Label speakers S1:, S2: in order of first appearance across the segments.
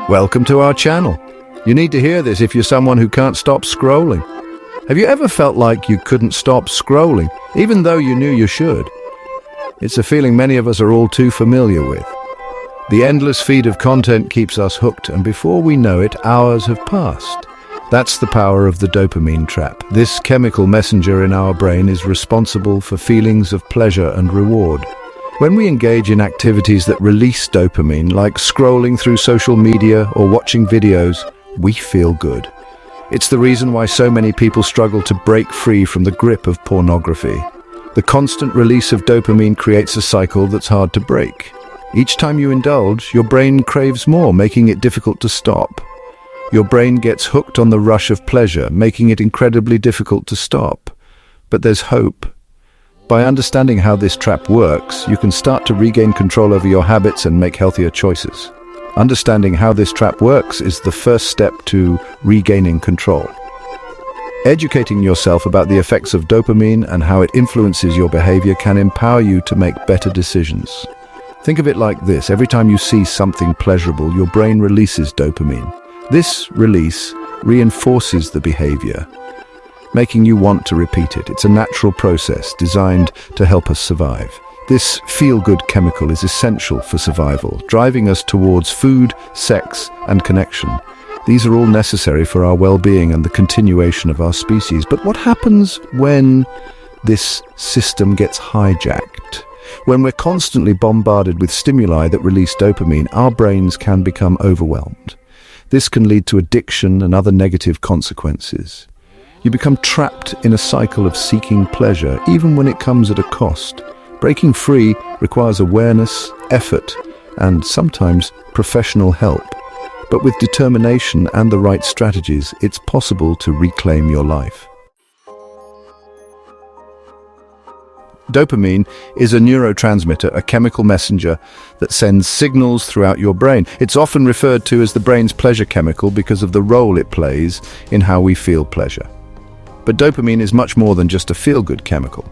S1: Welcome to our channel. You need to hear this if you're someone who can't stop scrolling. Have you ever felt like you couldn't stop scrolling, even though you knew you should? It's a feeling many of us are all too familiar with. The endless feed of content keeps us hooked, and before we know it, hours have passed. That's the power of the dopamine trap. This chemical messenger in our brain is responsible for feelings of pleasure and reward. When we engage in activities that release dopamine, like scrolling through social media or watching videos, we feel good. It's the reason why so many people struggle to break free from the grip of pornography. The constant release of dopamine creates a cycle that's hard to break. Each time you indulge, your brain craves more, making it difficult to stop. Your brain gets hooked on the rush of pleasure, making it incredibly difficult to stop. But there's hope. By understanding how this trap works, you can start to regain control over your habits and make healthier choices. Understanding how this trap works is the first step to regaining control. Educating yourself about the effects of dopamine and how it influences your behavior can empower you to make better decisions. Think of it like this: every time you see something pleasurable, your brain releases dopamine. This release reinforces the behavior, making you want to repeat it. It's a natural process designed to help us survive. This feel-good chemical is essential for survival, driving us towards food, sex, and connection. These are all necessary for our well-being and the continuation of our species. But what happens when this system gets hijacked? When we're constantly bombarded with stimuli that release dopamine, our brains can become overwhelmed. This can lead to addiction and other negative consequences. You become trapped in a cycle of seeking pleasure, even when it comes at a cost. Breaking free requires awareness, effort, and sometimes professional help. But with determination and the right strategies, it's possible to reclaim your life. Dopamine is a neurotransmitter, a chemical messenger that sends signals throughout your brain. It's often referred to as the brain's pleasure chemical because of the role it plays in how we feel pleasure. But dopamine is much more than just a feel-good chemical.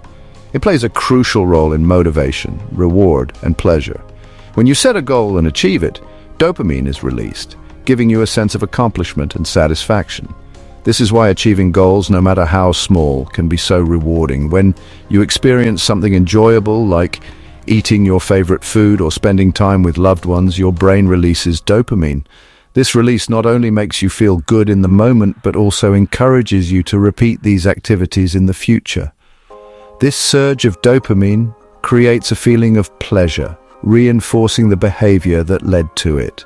S1: It plays a crucial role in motivation, reward, and pleasure. When you set a goal and achieve it, dopamine is released, giving you a sense of accomplishment and satisfaction. This is why achieving goals, no matter how small, can be so rewarding. When you experience something enjoyable, like eating your favorite food or spending time with loved ones, your brain releases dopamine. This release not only makes you feel good in the moment, but also encourages you to repeat these activities in the future. This surge of dopamine creates a feeling of pleasure, reinforcing the behavior that led to it.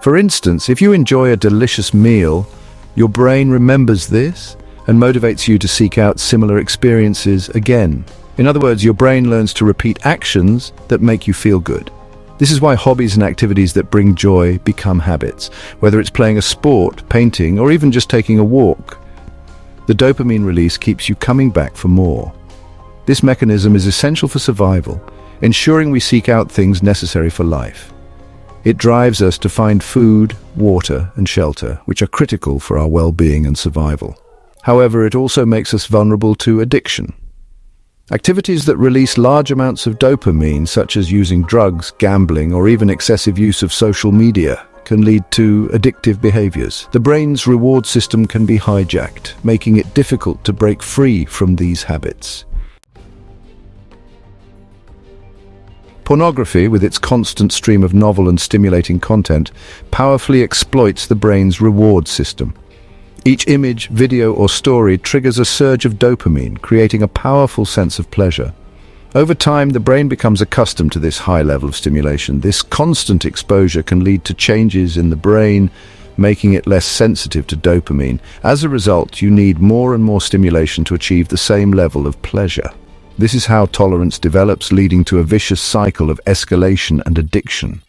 S1: For instance, if you enjoy a delicious meal, your brain remembers this and motivates you to seek out similar experiences again. In other words, your brain learns to repeat actions that make you feel good. This is why hobbies and activities that bring joy become habits, whether it's playing a sport, painting, or even just taking a walk. The dopamine release keeps you coming back for more. This mechanism is essential for survival, ensuring we seek out things necessary for life. It drives us to find food, water, and shelter, which are critical for our well-being and survival. However, it also makes us vulnerable to addiction. Activities that release large amounts of dopamine, such as using drugs, gambling, or even excessive use of social media, can lead to addictive behaviors. The brain's reward system can be hijacked, making it difficult to break free from these habits. Pornography, with its constant stream of novel and stimulating content, powerfully exploits the brain's reward system. Each image, video, or story triggers a surge of dopamine, creating a powerful sense of pleasure. Over time, the brain becomes accustomed to this high level of stimulation. This constant exposure can lead to changes in the brain, making it less sensitive to dopamine. As a result, you need more and more stimulation to achieve the same level of pleasure. This is how tolerance develops, leading to a vicious cycle of escalation and addiction.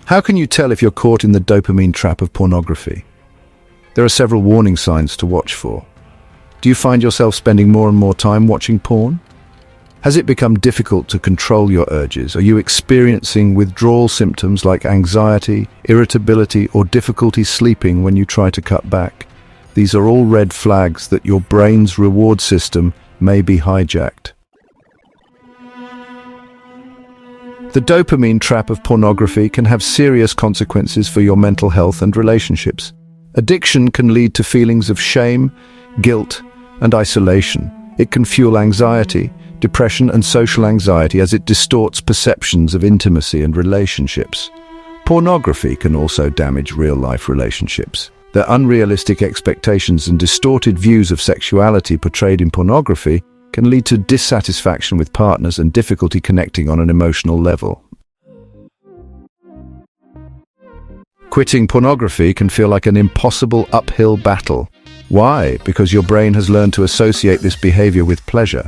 S1: How can you tell if you're caught in the dopamine trap of pornography? There are several warning signs to watch for. Do you find yourself spending more and more time watching porn? Has it become difficult to control your urges? Are you experiencing withdrawal symptoms like anxiety, irritability, or difficulty sleeping when you try to cut back? These are all red flags that your brain's reward system may be hijacked. The dopamine trap of pornography can have serious consequences for your mental health and relationships. Addiction can lead to feelings of shame, guilt, and isolation. It can fuel anxiety, depression, and social anxiety as it distorts perceptions of intimacy and relationships. Pornography can also damage real-life relationships. The unrealistic expectations and distorted views of sexuality portrayed in pornography can lead to dissatisfaction with partners and difficulty connecting on an emotional level. Quitting pornography can feel like an impossible uphill battle. Why? Because your brain has learned to associate this behavior with pleasure.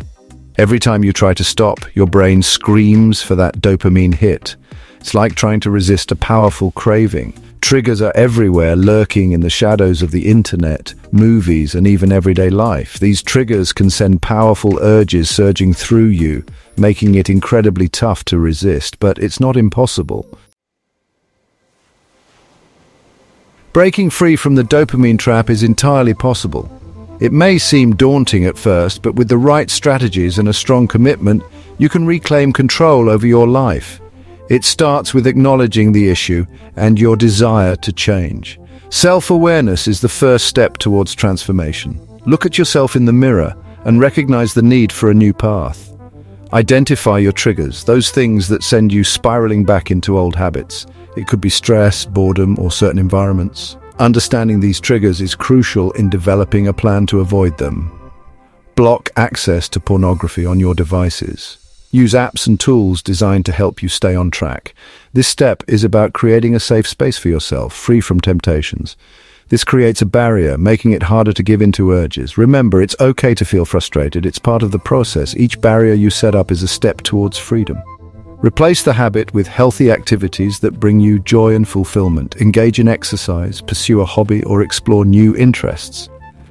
S1: Every time you try to stop, your brain screams for that dopamine hit. It's like trying to resist a powerful craving. Triggers are everywhere, lurking in the shadows of the internet, movies, and even everyday life. These triggers can send powerful urges surging through you, making it incredibly tough to resist, but it's not impossible. Breaking free from the dopamine trap is entirely possible. It may seem daunting at first, but with the right strategies and a strong commitment, you can reclaim control over your life. It starts with acknowledging the issue and your desire to change. Self-awareness is the first step towards transformation. Look at yourself in the mirror and recognize the need for a new path. Identify your triggers, those things that send you spiraling back into old habits. It could be stress, boredom, or certain environments. Understanding these triggers is crucial in developing a plan to avoid them. Block access to pornography on your devices. Use apps and tools designed to help you stay on track. This step is about creating a safe space for yourself, free from temptations. This creates a barrier, making it harder to give in to urges. Remember, it's okay to feel frustrated. It's part of the process. Each barrier you set up is a step towards freedom. Replace the habit with healthy activities that bring you joy and fulfillment. Engage in exercise, pursue a hobby, or explore new interests.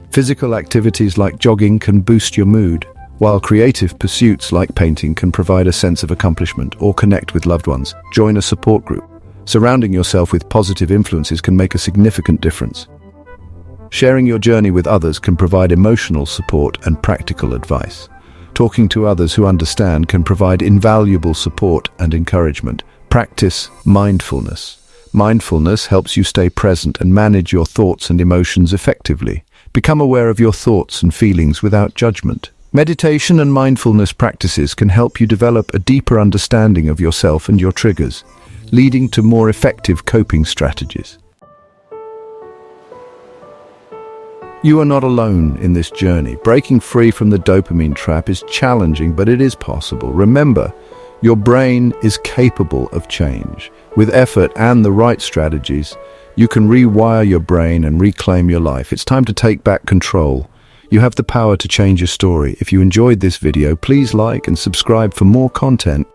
S1: Physical activities like jogging can boost your mood, while creative pursuits like painting can provide a sense of accomplishment or connect with loved ones. Join a support group. Surrounding yourself with positive influences can make a significant difference. Sharing your journey with others can provide emotional support and practical advice. Talking to others who understand can provide invaluable support and encouragement. Practice mindfulness. Mindfulness helps you stay present and manage your thoughts and emotions effectively. Become aware of your thoughts and feelings without judgment. Meditation and mindfulness practices can help you develop a deeper understanding of yourself and your triggers, leading to more effective coping strategies. You are not alone in this journey. Breaking free from the dopamine trap is challenging, but it is possible. Remember, your brain is capable of change. With effort and the right strategies, you can rewire your brain and reclaim your life. It's time to take back control. You have the power to change your story. If you enjoyed this video, please like and subscribe for more content.